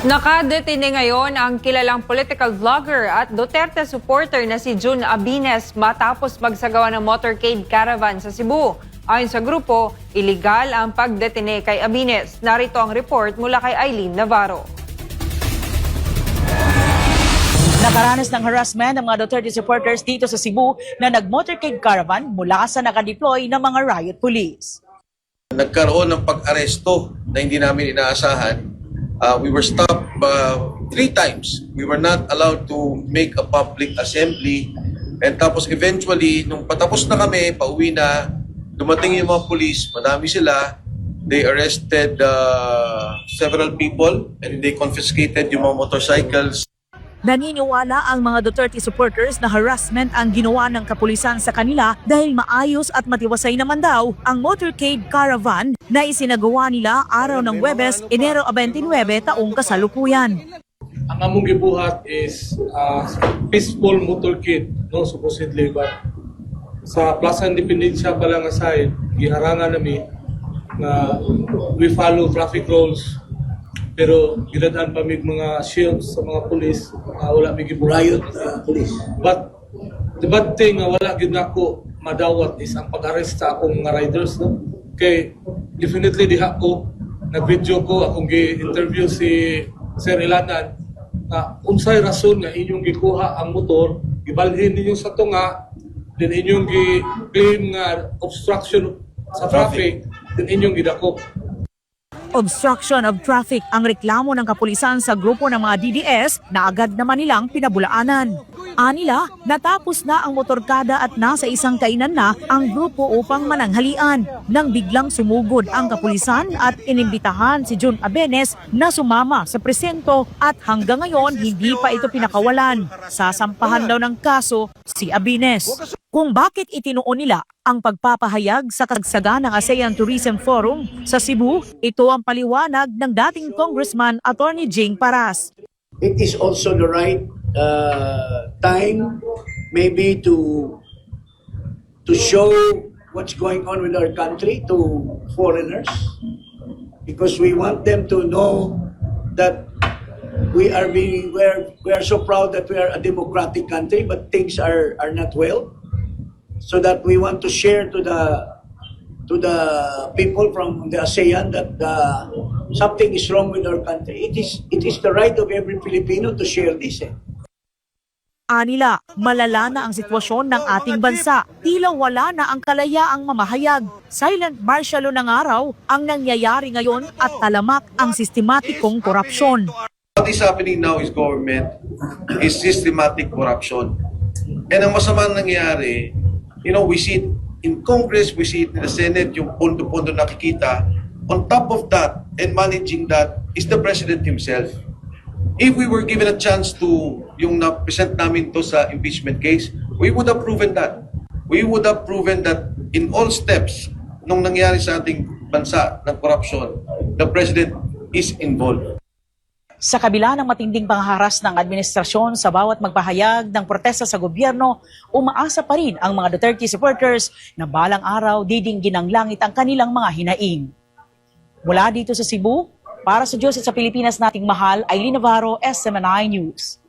Nakadetine ngayon ang kilalang political vlogger at Duterte supporter na si Jun Abines matapos magsagawa ng motorcade caravan sa Cebu. Ayon sa grupo, iligal ang pagdetine kay Abines. Narito ang report mula kay Eileen Navarro. Nakaranas ng harassment ng mga Duterte supporters dito sa Cebu na nag-motorcade caravan mula sa nakadeploy ng mga riot police. Nagkaroon ng pag-aresto na hindi namin inaasahan. We were stopped 3 times. We were not allowed to make a public assembly. And tapos eventually, nung patapos na kami, pauwi na, dumating yung mga police, madami sila. They arrested several people and they confiscated yung mga motorcycles. Naniniwala ang mga Duterte supporters na harassment ang ginawa ng kapulisan sa kanila dahil maayos at matiwasay naman daw ang motorcade caravan na isinagawa nila araw ng Huwebes, Enero 29 taong kasalukuyan. Ang among gibuhat is peaceful motorcade, no, supposedly, but sa Plaza Independencia pa lang aside, giharangan nami na we follow traffic rules. Pero ginadaan pa mig mga shields sa mga pulis, wala mig riot police. But the bad thing nga wala gid nako madawat is ang pag-arrest sa akong mga riders, no. Kay definitely diha ko nag-video ko akong gi-interview si Sir Ilanan na unsay rason nga inyong gikuha ang motor, gibalhin ninyo sa tunga, then inyong gi-claim nga obstruction sa traffic, then inyong gidako. Obstruction of traffic ang reklamo ng kapulisan sa grupo ng mga DDS na agad naman nilang pinabulaanan. Anila, natapos na ang motorkada at nasa isang kainan na ang grupo upang mananghalian nang biglang sumugod ang kapulisan at inimbitahan si Jun Abines na sumama sa presento at hanggang ngayon hindi pa ito pinakawalan. Sasampahan daw ng kaso si Abines. Kung bakit itinuon nila ang pagpapahayag sa kagsaga ng ASEAN Tourism Forum sa Cebu, ito ang paliwanag ng dating Congressman Attorney Jing Paras. It is also the right time maybe to show what's going on with our country to foreigners, because we want them to know that we are so proud that we are a democratic country, but things are not well. So that we want to share to the people from the ASEAN that something is wrong with our country. It is the right of every Filipino to share this. Anila, malala na ang sitwasyon ng ating bansa. Tila wala na ang kalayaang mamahayag. Silent martial law ng araw ang nangyayari ngayon at talamak ang sistematikong korupsyon. What is happening now is government is systematic corruption. And ang masama nangyayari, we see it in Congress, we see it in the Senate, yung pondo-pondo nakikita. On top of that, and managing that, is the President himself. If we were given a chance to, yung na-present namin to sa impeachment case, we would have proven that. We would have proven that in all steps, nung nangyari sa ating bansa ng corruption, the President is involved. Sa kabila ng matinding pangharas ng administrasyon sa bawat magpahayag ng protesta sa gobyerno, umaasa pa rin ang mga Duterte supporters na balang araw didinggin ng langit ang kanilang mga hinaing. Mula dito sa Cebu, para sa Diyos at sa Pilipinas nating mahal, Eileen Navarro, SMNI News.